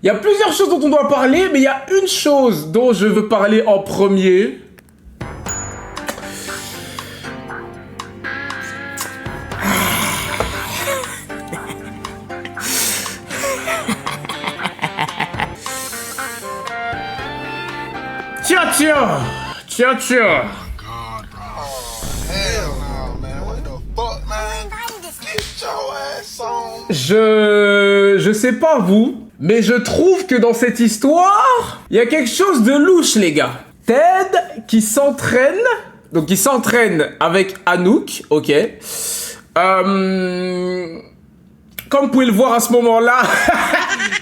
Il y a plusieurs choses dont on doit parler, mais il y a une chose dont je veux parler en premier. Tiens. Je sais pas vous, mais je trouve que dans cette histoire, il y a quelque chose de louche, les gars. Ted qui s'entraîne, donc qui s'entraîne avec Anouk, ok. Comme vous pouvez le voir à ce moment-là,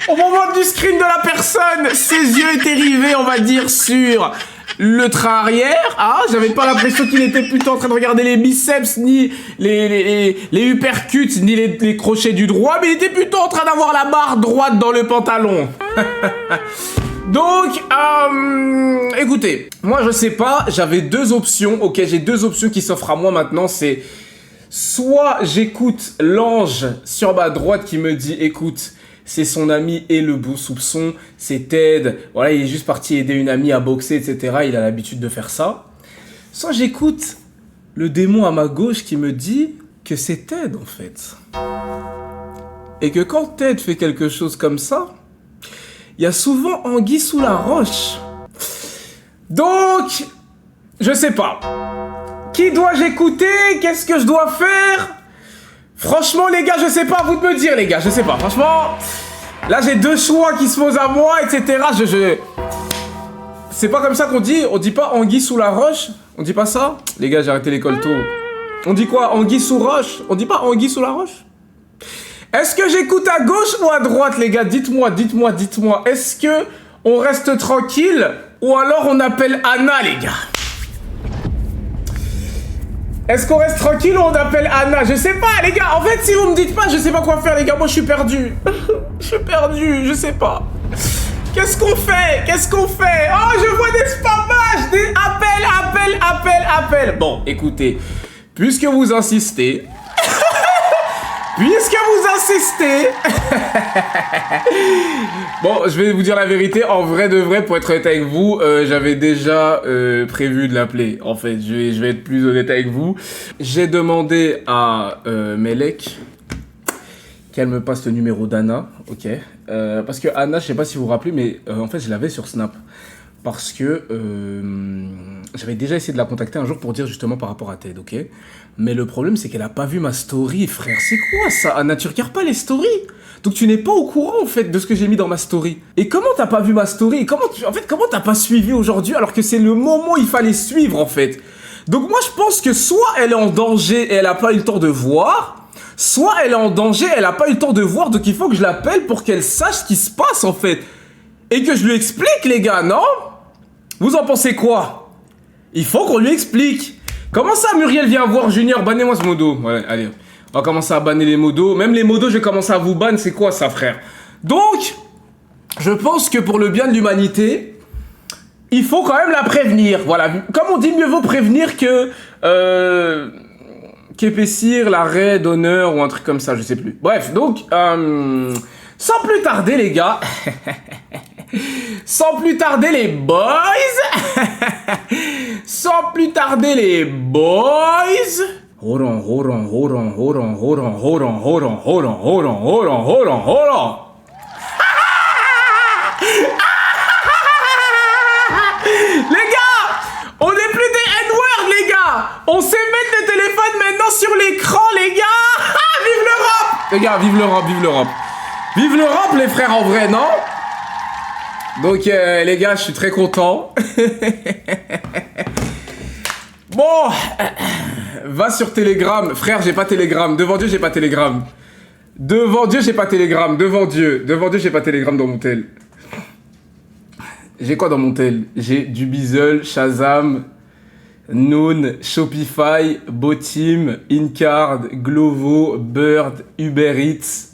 au moment du screen de la personne, ses yeux étaient rivés, on va dire, sur le train arrière. Ah, j'avais pas l'impression qu'il était plutôt en train de regarder les biceps, ni les uppercuts, ni les crochets du droit, mais il était plutôt en train d'avoir la barre droite dans le pantalon. Donc, écoutez, moi je sais pas, j'avais deux options, ok, j'ai deux options qui s'offrent à moi maintenant, c'est soit j'écoute l'ange sur ma droite qui me dit, écoute, c'est son ami et le beau soupçon, c'est Ted, voilà, il est juste parti aider une amie à boxer, etc., il a l'habitude de faire ça. Soit j'écoute le démon à ma gauche qui me dit que c'est Ted, en fait. Et que quand Ted fait quelque chose comme ça, il y a souvent anguille sous la roche. Donc, je sais pas. Qui dois-je écouter? Qu'est-ce que je dois faire? Franchement, les gars, je sais pas, à vous de me dire, les gars, je sais pas. Franchement, là, j'ai deux choix qui se posent à moi, etc. C'est pas comme ça qu'on dit. On dit pas anguille sous la roche. On dit pas ça. Les gars, j'ai arrêté l'école tôt. On dit quoi? Anguille sous roche. On dit pas anguille sous la roche. Est-ce que j'écoute à gauche ou à droite, les gars? Dites-moi. Est-ce que on reste tranquille ou alors on appelle Anna, les gars? Est-ce qu'on reste tranquille ou on appelle Anna? Je sais pas, les gars. En fait, si vous me dites pas, je sais pas quoi faire, les gars. Moi, je suis perdu. Je sais pas. Qu'est-ce qu'on fait? Oh, je vois des spamages, des appels. Bon, écoutez, puisque vous insistez... Bon, je vais vous dire la vérité, en vrai de vrai, pour être honnête avec vous, j'avais déjà prévu de l'appeler. En fait, je vais être plus honnête avec vous. J'ai demandé à Melek qu'elle me passe le numéro d'Anna, ok. Parce que Anna, je sais pas si vous vous rappelez, mais en fait, je l'avais sur Snap. Parce que j'avais déjà essayé de la contacter un jour pour dire justement par rapport à Ted, ok. Mais le problème, c'est qu'elle a pas vu ma story, frère. C'est quoi ça, Anna? Tu regardes pas les stories? Donc tu n'es pas au courant, en fait, de ce que j'ai mis dans ma story. Et comment t'as pas vu ma story? Comment t'as pas suivi aujourd'hui alors que c'est le moment où il fallait suivre, en fait? Donc moi, je pense que soit elle est en danger et elle a pas eu le temps de voir, soit elle est en danger et elle a pas eu le temps de voir, donc il faut que je l'appelle pour qu'elle sache ce qui se passe, en fait. Et que je lui explique, les gars, non? Vous en pensez quoi? Il faut qu'on lui explique. Comment ça, Muriel vient voir Junior? Bannez-moi ce modo. Ouais, allez. On va commencer à banner les modos. Même les modos, je vais commencer à vous ban. C'est quoi ça, frère? Donc, je pense que pour le bien de l'humanité, il faut quand même la prévenir. Voilà. Comme on dit, mieux vaut prévenir que... qu'épaissir l'arrêt d'honneur ou un truc comme ça, je sais plus. Bref, donc... sans plus tarder, les gars... Sans plus tarder les boys. Sans plus tarder les boys. Hold on. Les gars, on n'est plus des N-words, les gars. On sait mettre le téléphone maintenant sur l'écran, les gars. Vive l'Europe. Les gars, vive l'Europe. Vive l'Europe, les frères, en vrai, non? Donc les gars, je suis très content. Bon, va sur Telegram. Frère, j'ai pas Telegram. Devant Dieu, j'ai pas Telegram. Devant Dieu, j'ai pas Telegram dans mon tel. J'ai quoi dans mon tel? J'ai du Bizzle, Shazam, Noon, Shopify, Botim, Incard, Glovo, Bird, Uber Eats.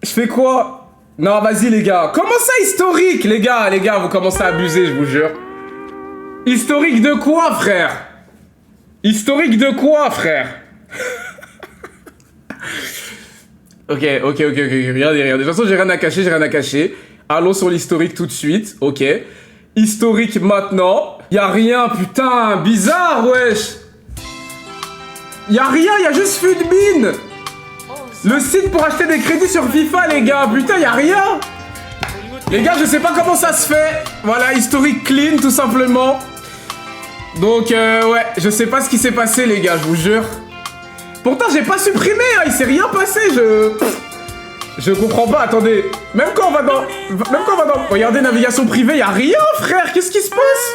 Je fais quoi? Non, vas-y, les gars. Comment ça, historique, les gars, vous commencez à abuser, je vous jure. Historique de quoi, frère? Ok. Regardez. De toute façon, j'ai rien à cacher. Allons sur l'historique tout de suite. Ok. Historique maintenant. Y'a rien, putain. Bizarre, wesh. Y'a rien, y'a juste Futbin. Le site pour acheter des crédits sur FIFA, les gars. Putain, y'a rien. Les gars, je sais pas comment ça se fait. Voilà, historique clean, tout simplement. Donc, ouais, je sais pas ce qui s'est passé, les gars, je vous jure. Pourtant, j'ai pas supprimé, hein, il s'est rien passé, je comprends pas, attendez. Même quand on va dans... Regardez, navigation privée, y'a rien, frère, qu'est-ce qui se passe?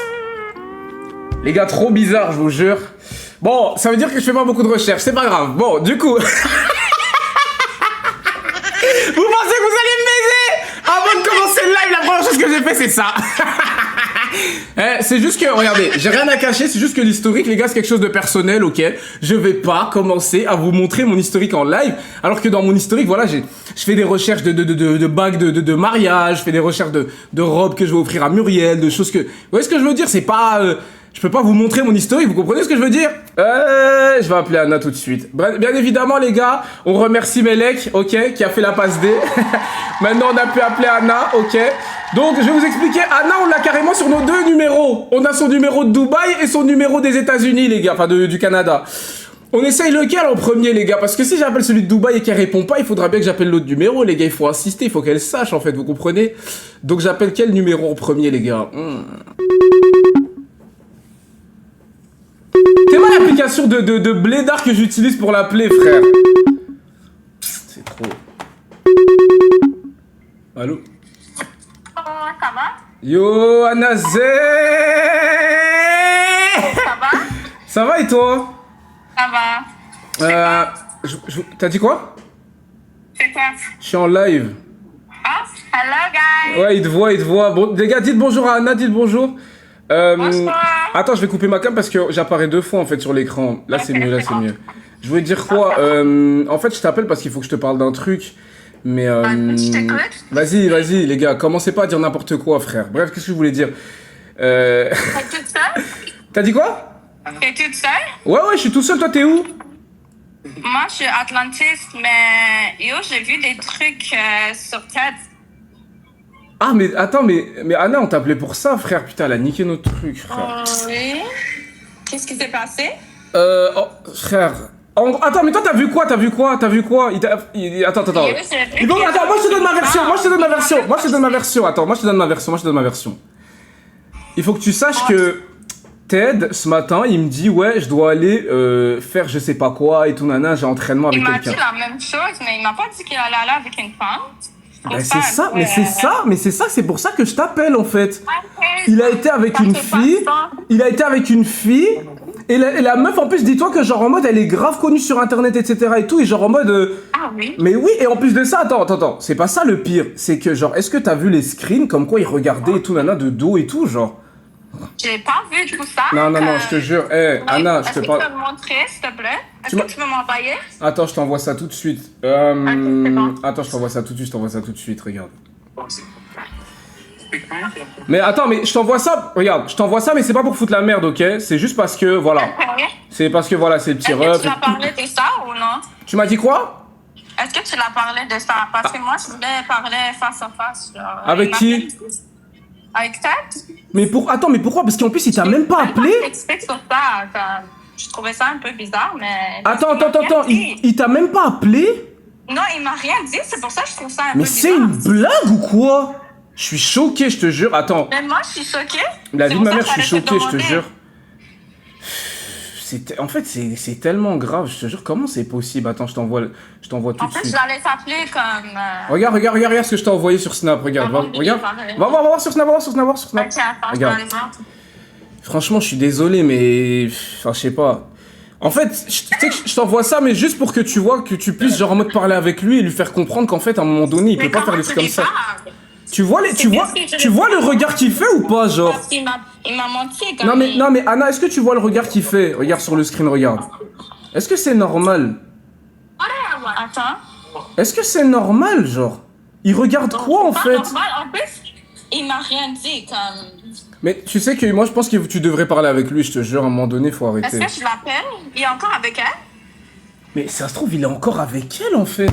Les gars, trop bizarre, je vous jure. Bon, ça veut dire que je fais pas beaucoup de recherches, c'est pas grave. Bon, du coup... Vous pensez que vous allez me baiser? Avant de commencer le live, la première chose que j'ai fait, c'est ça. C'est juste que, regardez, j'ai rien à cacher, c'est juste que l'historique, les gars, c'est quelque chose de personnel, ok? Je vais pas commencer à vous montrer mon historique en live, alors que dans mon historique, voilà, je fais des recherches de bagues de mariage, je fais des recherches de robes que je vais offrir à Muriel, de choses que... Vous voyez ce que je veux dire? C'est pas... je peux pas vous montrer mon historique, vous comprenez ce que je veux dire? Je vais appeler Anna tout de suite. Bien évidemment, les gars, on remercie Melek, ok, qui a fait la passe D. Maintenant, on a pu appeler Anna, ok. Donc, je vais vous expliquer, Anna, on l'a carrément sur nos deux numéros. On a son numéro de Dubaï et son numéro des États-Unis, les gars, enfin du Canada. On essaye lequel en premier, les gars? Parce que si j'appelle celui de Dubaï et qu'elle répond pas, il faudra bien que j'appelle l'autre numéro, les gars. Il faut insister, il faut qu'elle sache, en fait, vous comprenez? Donc, j'appelle quel numéro en premier, les gars? C'est moi l'application de blédard que j'utilise pour l'appeler, frère. C'est trop. Allô? Ça va? Yo, Anazé! Ça va? Ça va et toi? Ça va. T'as dit quoi? C'est quoi? Je suis en live. Ah, hello guys! Ouais, il te voit. Bon, les gars, dites bonjour à Anna, dites bonjour. Bonsoir! Attends, je vais couper ma cam parce que j'apparais deux fois en fait sur l'écran. Là, c'est mieux, là, c'est mieux. Je voulais dire quoi? En fait, je t'appelle parce qu'il faut que je te parle d'un truc. Mais Je t'écoute. Vas-y, les gars, commencez pas à dire n'importe quoi, frère. Bref, qu'est-ce que je voulais dire? T'es toute seule? T'as dit quoi? T'es toute seule? Ouais, je suis tout seul, toi, t'es où? Moi, je suis Atlantis, mais yo, j'ai vu des trucs sur TED. Ah, mais attends, mais Anna, on t'appelait pour ça, frère. Putain, elle a niqué notre truc, frère. Oui. Qu'est-ce qui s'est passé? Oh, frère. Attends, mais toi, t'as vu quoi? Attends. Yo, Attends, moi, je te donne ma version. Attends, moi, je te donne ma version. Il faut que tu saches que Ted, ce matin, il me dit, ouais, je dois aller faire je sais pas quoi et tout, nana, j'ai entraînement avec il m'a quelqu'un. dit la même chose, mais il m'a pas dit qu'il allait aller avec une femme. Ben c'est ça, c'est pour ça que je t'appelle en fait. Il a été avec une fille, et la meuf en plus, dis-toi que genre en mode elle est grave connue sur internet, etc. et tout, et genre en mode. Ah oui? Mais oui, et en plus de ça, attends, c'est pas ça le pire, c'est que genre, est-ce que t'as vu les screens comme quoi il regardait et tout, nana, de dos et tout, genre? J'ai pas vu tout ça. Non, je te jure, Anna, je te parle. Est-ce que tu peux me montrer, s'il te plaît? Est-ce que tu peux m'envoyer? Attends, je t'envoie ça tout de suite. bon. Attends, je t'envoie ça tout de suite, regarde. Mais attends, mais je t'envoie ça, regarde, mais c'est pas pour foutre la merde, ok? C'est juste parce que, voilà. C'est parce que, voilà, c'est le petit Est-ce ref. que tu l'as parlé de ça ou non? Tu m'as dit quoi? Est-ce que tu l'as parlé de ça? Parce que moi, je voulais parler face à face. Genre, Avec qui? Avec Ted? Attends, mais pourquoi? Parce qu'en plus, il t'a même pas appelé? Je t'explique sur ça. Je trouvais ça un peu bizarre, mais... Attends, il t'a même pas appelé? Non, il m'a rien dit, c'est pour ça que je trouve ça un peu Mais bizarre. c'est une blague ou quoi? Je suis choqué, je te jure. Attends. Mais moi, je suis choquée. La vie de ma mère, je suis C'est pour ça choqué, que je te j'allais jure. En fait, c'est tellement grave, je te jure. Comment c'est possible? Attends, je t'envoie tout En de fait, suite. j'allais t'appeler comme... Regarde ce que je t'ai envoyé sur Snap. Regarde, regarde. Va voir sur Snap, Ok, attends, je vais Regarde. aller voir. Franchement, je suis désolé, mais... Enfin, je sais pas. En fait, tu sais que je t'envoie ça, mais juste pour que tu vois, que tu puisses genre en mode parler avec lui et lui faire comprendre qu'en fait, à un moment donné, il peut pas faire des trucs comme ça. Tu vois le regard qu'il fait ou pas, genre? Parce qu'il m'a menti quand Non même. mais Anna, est-ce que tu vois le regard qu'il fait? Regarde sur le screen, regarde. Est-ce que c'est normal? Attends. Est-ce que c'est normal, genre? Il regarde quoi en Pas fait? normal. En plus, il m'a rien dit comme... Mais tu sais que moi je pense que tu devrais parler avec lui, je te jure, à un moment donné, faut arrêter. Est-ce que je l'appelle? Il est encore avec elle? Mais ça se trouve, il est encore avec elle en fait.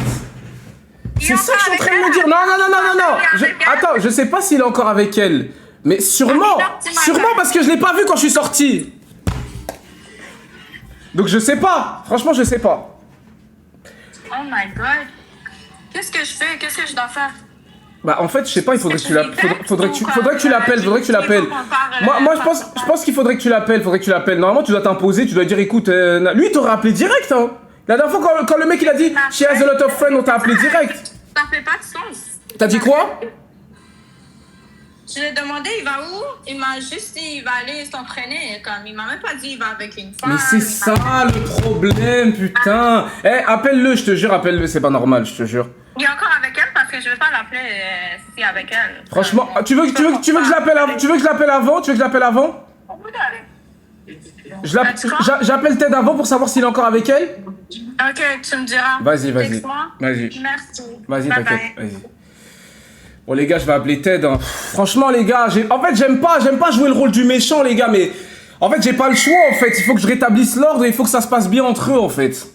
C'est ça que je suis en train de me dire. Non, non, non, non, non, non. Attends, je sais pas s'il est encore avec elle. Mais sûrement, sûrement parce que je l'ai pas vu quand je suis sorti. Donc je sais pas. Franchement, je sais pas. Oh my god. Qu'est-ce que je fais? Qu'est-ce que je dois faire? Bah en fait, je sais pas, il faudrait que tu l'appelles. Faudrait que tu l'appelles, Moi, je pense qu'il faudrait que tu l'appelles, Normalement, tu dois t'imposer, tu dois dire, écoute, lui, il t'aurait appelé direct, hein. La dernière fois, quand le mec, il a dit, she has a lot of friends, on t'a appelé direct. Ça fait pas de sens. T'as dit quoi? Je lui ai demandé, il va où? Il m'a juste dit, il va aller s'entraîner. Comme, il m'a même pas dit, il va avec une femme. Mais c'est ça le problème, putain. Eh, appelle-le, je te jure, appelle-le, c'est pas normal, je te jure. Il est encore avec elle parce que je vais pas l'appeler si c'est avec elle. Franchement, tu veux que je l'appelle avant? Tu veux que je l'appelle avant? J'appelle Ted avant pour savoir s'il est encore avec elle? Ok, tu me diras. Vas-y. Vas-y. Merci. Vas-y, Bye t'inquiète. bye. Vas-y. Bon, les gars, je vais appeler Ted. Hein. Franchement, les gars, en fait, j'aime pas jouer le rôle du méchant, les gars, mais en fait, j'ai pas le choix, en fait. Il faut que je rétablisse l'ordre et il faut que ça se passe bien entre eux, en fait.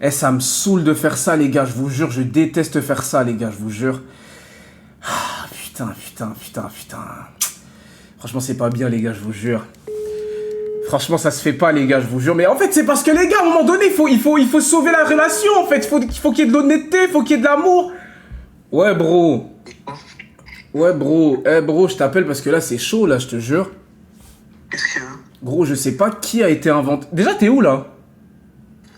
Eh, ça me saoule de faire ça, les gars, je vous jure. Je déteste faire ça, les gars, je vous jure. Ah, putain. Franchement, c'est pas bien, les gars, je vous jure. Franchement, ça se fait pas, les gars, je vous jure. Mais en fait, c'est parce que, les gars, à un moment donné, il faut sauver la relation, en fait. Il faut qu'il y ait de l'honnêteté, il faut qu'il y ait de l'amour. Ouais, bro. Eh, bro, je t'appelle parce que là, c'est chaud, là, je te jure. Qu'est-ce qu'il y a? Gros, je sais pas qui a été inventé. Déjà, t'es où, là?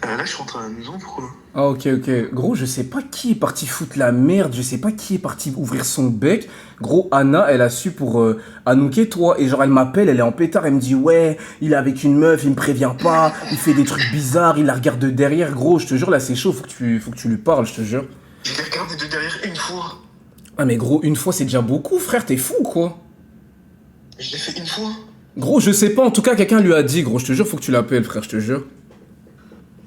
Là, je rentre à la maison, pourquoi? Ah, ok. Gros, je sais pas qui est parti foutre la merde. Je sais pas qui est parti ouvrir son bec. Gros, Anna, elle a su pour Anouk toi. Et genre, elle m'appelle, elle est en pétard. Elle me dit, ouais, il est avec une meuf, il me prévient pas. Il fait des trucs bizarres, il la regarde de derrière. Gros, je te jure, là, c'est chaud. Faut que tu lui parles, je te jure. Je l'ai regardé de derrière une fois. Ah, mais gros, une fois, c'est déjà beaucoup, frère. T'es fou, quoi. Je l'ai fait une fois. Gros, je sais pas. En tout cas, quelqu'un lui a dit, gros. Je te jure, faut que tu l'appelles, frère, je te jure.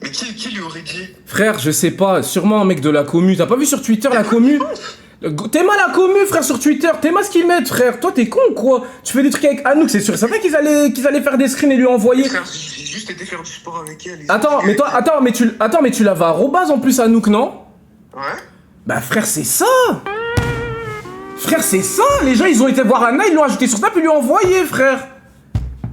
Mais qui lui aurait dit? Frère, je sais pas, sûrement un mec de la commu. T'as pas vu sur Twitter la commu? T'aimes la commu, frère, sur Twitter. T'aimes ce qu'ils mettent, frère. Toi, t'es con, quoi. Tu fais des trucs avec Anouk, c'est sûr. C'est vrai qu'ils allaient faire des screens et lui envoyer. Frère, j'ai juste été faire du sport avec elle. Attends, mais tu l'avais arrobase en plus, Anouk, non? Ouais. Bah, frère, c'est ça. Frère, c'est ça. Les gens, ils ont été voir Anna, ils l'ont ajouté sur Snap et lui ont envoyé, frère.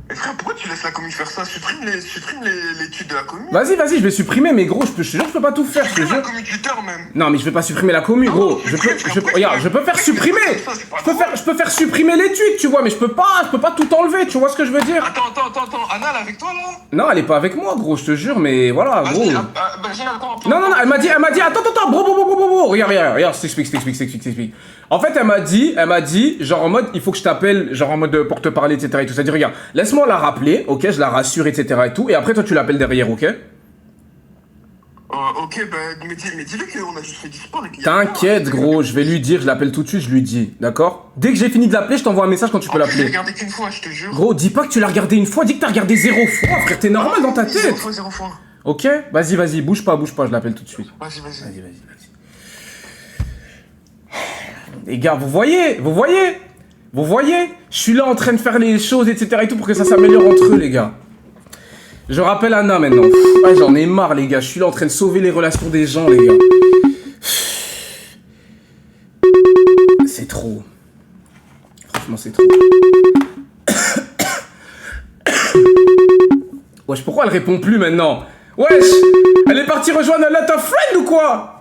Mais frère, pourquoi tu laisses la commu faire ça? Supprime l'étude de la commu. Vas-y, je vais supprimer, mais gros, je te jure, je peux pas tout faire, je te Supprime la jure. commu Twitter même. Non, mais je vais pas supprimer la commu, gros. Regarde, je peux faire supprimer. Je peux faire supprimer l'étude, tu vois, mais je peux pas tout enlever, tu vois ce que je veux dire? Attends, Anna, elle est avec toi là? Non, elle est pas avec moi, gros, je te jure, mais voilà, gros. Vas-y, attends. Non, elle m'a dit, attends, bro, regarde, je t'explique. En fait, elle m'a dit, genre en mode, il faut que je t'appelle, genre en mode pour te parler, etc. et tout. C'est-à-dire, regarde, laisse-moi la rappeler, ok, je la rassure, etc. et tout, et après, toi, tu l'appelles derrière, ok? Ok, bah, mais dis-lui qu'on a juste fait du sport et puis... T'inquiète, gros, je vais lui dire, je l'appelle tout de suite, je lui dis, d'accord? Dès que j'ai fini de l'appeler, je t'envoie un message quand tu peux Je l'ai l'appeler. regardé qu'une fois, je te jure. Gros, dis pas que tu l'as regardé une fois, dis que t'as regardé 0 fois, frère, t'es normal dans ta tête. 0 fois. Ok? Vas-y, bouge pas, je l'appelle tout de suite. Vas-y. Les gars, vous voyez? Je suis là en train de faire les choses, etc. et tout pour que ça s'améliore entre eux, les gars. Je rappelle Anna maintenant. Ouais, j'en ai marre, les gars. Je suis là en train de sauver les relations des gens, les gars. C'est trop. Franchement, c'est trop. Wesh, pourquoi elle répond plus maintenant? Wesh, elle est partie rejoindre un lot of friends ou quoi?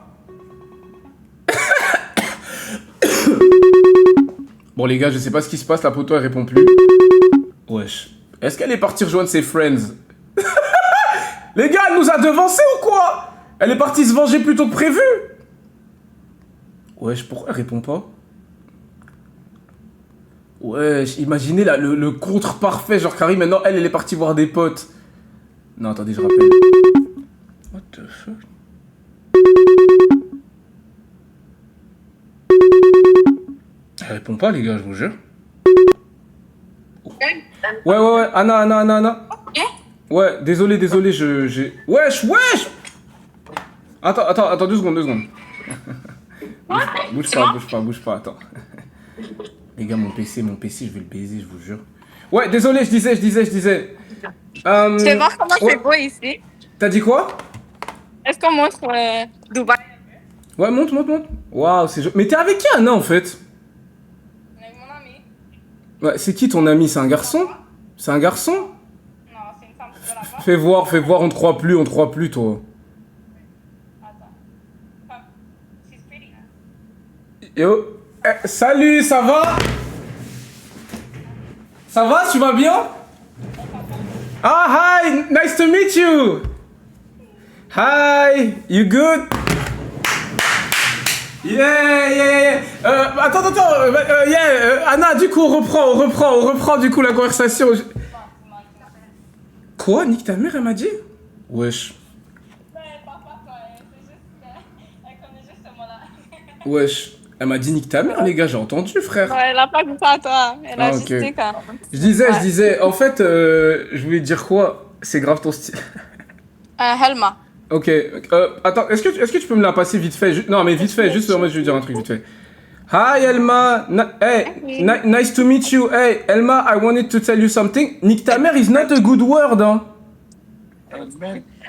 Bon les gars, je sais pas ce qui se passe, la poteau elle répond plus. Wesh. Est-ce qu'elle est partie rejoindre ses friends? Les gars, elle nous a devancés ou quoi? Elle est partie se venger plus tôt que prévu. Wesh, pourquoi elle répond pas? Wesh, imaginez là, le contre parfait, genre Carrie, maintenant elle est partie voir des potes. Non, attendez, je rappelle. What the fuck? Elle répond pas, les gars, je vous jure. Ouais, Anna. Ouais, désolé, j'ai... Wesh! Attends, 2 secondes. Bouge pas, attends. Les gars, mon PC, je vais le baiser, je vous jure. Ouais, désolé, je disais. Je vais voir comment c'est beau ici. T'as dit quoi? Est-ce qu'on montre Dubaï? Ouais, monte. Waouh, c'est joli. Mais t'es avec qui, Anna, en fait? Avec mon ami. Ouais, c'est qui ton ami? C'est un garçon? C'est un garçon? Non, c'est une femme qui va là-bas. Fais voir, on te croit plus, toi. Attends. She's pretty. Yo. Salut, ça va? Ça va, tu vas bien? Ah, hi, nice to meet you. Hi, you good? Yeah. Attends, Anna, du coup, on reprend du coup la conversation. Quoi, nique ta mère, elle m'a dit? Wesh. Ouais, parfois, toi, c'est juste. Elle connaît juste ce mot-là. Wesh. Elle m'a dit nique ta mère, les gars, j'ai entendu, frère. Ouais, elle a pas goûté à toi. Elle a Ah, juste ok. dit quand. Je disais, en fait, je voulais te dire quoi? C'est grave ton style. Helma. Ok, attends, est-ce que tu peux me la passer vite fait? Non, mais vite fait, juste moi je vais dire un truc vite fait. Hi Elma, nice to meet you. Hey Elma, I wanted to tell you something. Nique ta mère is not a good word, hein.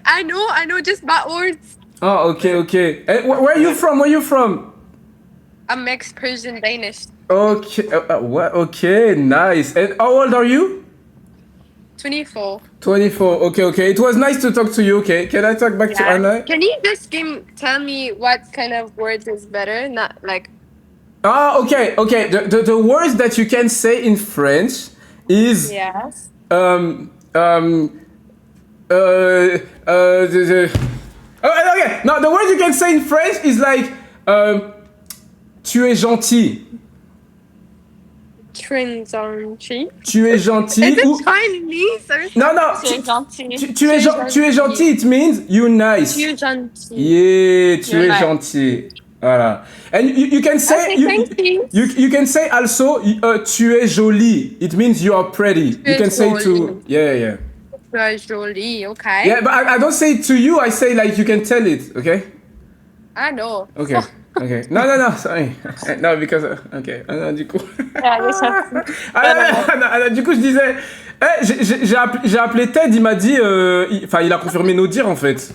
I know, just bad words. Ah, ok. Hey, where are you from? I'm mixed Persian Danish. Ok, okay, nice. And how old are you? 24. 24, okay. It was nice to talk to you, okay. Can I talk back to Anna? Can you just tell me what kind of words is better? Not like Ah, okay. The words that you can say in French is yes. okay. No, the word you can say in French is like tu es gentil. Trinzonchi. Tu es gentil. Is ou... it Chinese or Non. Tu es gentil. Tu es gentil. It means you nice. Tu es gentil. Yeah, tu es nice. gentil. Voilà. And you can say you can say also tu es jolie. It means you are pretty. You can say to yeah. Tu es jolie, okay. Yeah, but I don't say it to you. I say like you can tell it. Okay. I know. Okay. No, sorry. No, because okay. Du coup. Du coup, je disais, j'ai appelé Ted. Il m'a dit, il a confirmé nos dires en fait.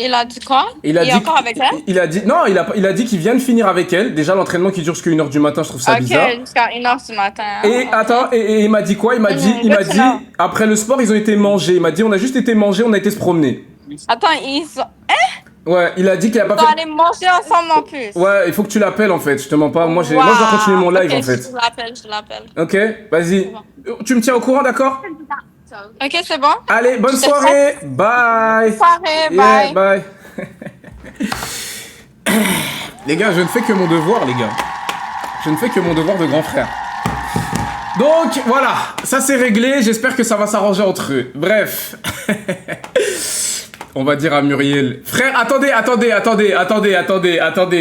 Il a dit quoi? Il est encore avec elle? Il a dit non. Il a dit qu'il vient de finir avec elle. Déjà l'entraînement qui dure jusqu'à 1h du matin, je trouve ça bizarre. Ok, jusqu'à 1h du matin. Et attends, et il m'a dit quoi? Il m'a dit après le sport ils ont été manger. Il m'a dit on a juste été manger, on a été se promener. Attends, ils sont... Ouais, il a dit qu'il a pas fait... On va aller manger ensemble en plus. Ouais, il faut que tu l'appelles en fait, je te mens pas. Moi, je dois continuer mon live en fait. Je l'appelle. Ok, vas-y. Tu me tiens au courant, d'accord? Ok, c'est bon? Allez, bonne soirée. Bye. Bye. Les gars, je ne fais que mon devoir, les gars. Je ne fais que mon devoir de grand frère. Donc, voilà, ça c'est réglé. J'espère que ça va s'arranger entre eux. Bref. On va dire à Muriel. Frère, attendez.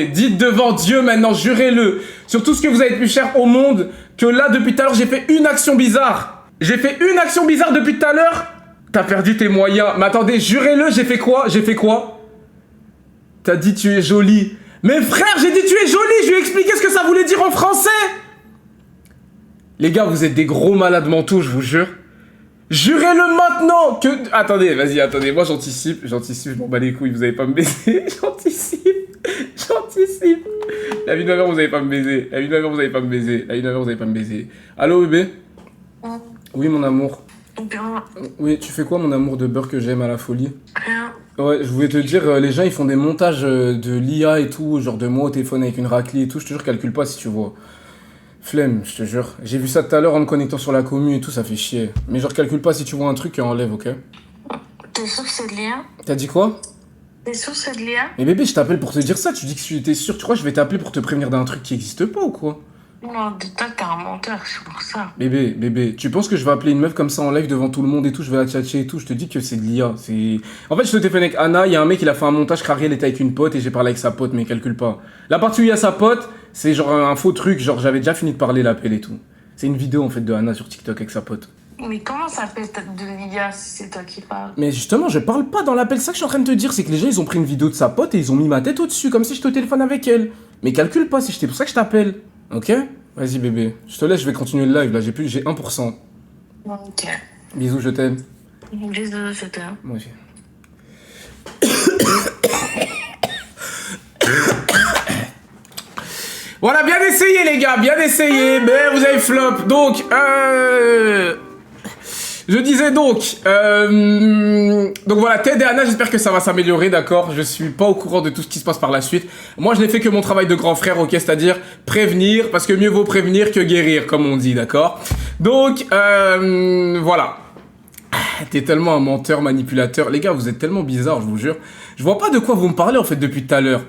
Dites devant Dieu maintenant, jurez-le. Sur tout ce que vous avez de plus cher au monde, que là, depuis tout à l'heure, j'ai fait une action bizarre. Depuis tout à l'heure. T'as perdu tes moyens. Mais attendez, jurez-le, j'ai fait quoi? T'as dit tu es jolie. Mais frère, j'ai dit tu es jolie. Je lui ai expliqué ce que ça voulait dire en français. Les gars, vous êtes des gros malades mentaux, je vous jure. Jurez-le maintenant que... Attendez, moi j'anticipe, je m'en bats les couilles, vous allez pas me baiser, j'anticipe. La vie de ma mère, vous allez pas me baiser. Allô, bébé? Oui, mon amour. Bien. Oui, tu fais quoi, mon amour de beurre que j'aime à la folie? Rien. Ouais, je voulais te dire, les gens, ils font des montages de l'IA et tout, genre de moi au téléphone avec une raclée et tout, je te jure, calcule pas si tu vois. Flemme, je te jure. J'ai vu ça tout à l'heure en me connectant sur la commu et tout, ça fait chier. Mais genre, calcule pas si tu vois un truc et enlève, ok? T'es sûr que c'est de l'IA? T'as dit quoi? T'es sûr que c'est de l'IA? Mais bébé, je t'appelle pour te dire ça, tu dis que t'es sûr, tu crois que je vais t'appeler pour te prévenir d'un truc qui existe pas ou quoi? Non, dis-toi que t'es un menteur, c'est pour ça. Bébé, tu penses que je vais appeler une meuf comme ça en live devant tout le monde et tout, je vais la tchatcher et tout, je te dis que c'est de l'IA, c'est... En fait, je te téléphone avec Anna, il y a un mec, il a fait un montage, Ariel était avec une pote et j'ai parlé avec sa pote, mais calcule pas. La partie où il y a sa pote, c'est genre un faux truc, genre j'avais déjà fini de parler l'appel et tout. C'est une vidéo en fait de Anna sur TikTok avec sa pote. Mais comment ça peut être de l'IA si c'est toi qui parles? Mais justement, je parle pas dans l'appel, ça que je suis en train de te dire, c'est que les gens ils ont pris une vidéo de sa pote et ils ont mis ma tête au-dessus, comme si j'étais au téléphone avec elle. Mais calcule pas, c'est pour ça que je t'appelle, ok? Vas-y bébé, je te laisse, je vais continuer le live là, j'ai 1%. Ok. Bisous, je t'aime. Bisous, je t'aime. Moi aussi. Voilà, bien essayé les gars, bien essayé, mais vous avez flop. Donc, je disais donc voilà, Ted et Anna, j'espère que ça va s'améliorer, d'accord? Je suis pas au courant de tout ce qui se passe par la suite. Moi, je n'ai fait que mon travail de grand frère, ok? C'est-à-dire prévenir, parce que mieux vaut prévenir que guérir, comme on dit, d'accord? Donc, voilà. T'es tellement un menteur, manipulateur. Les gars, vous êtes tellement bizarres, je vous jure. Je vois pas de quoi vous me parlez, en fait, depuis tout à l'heure.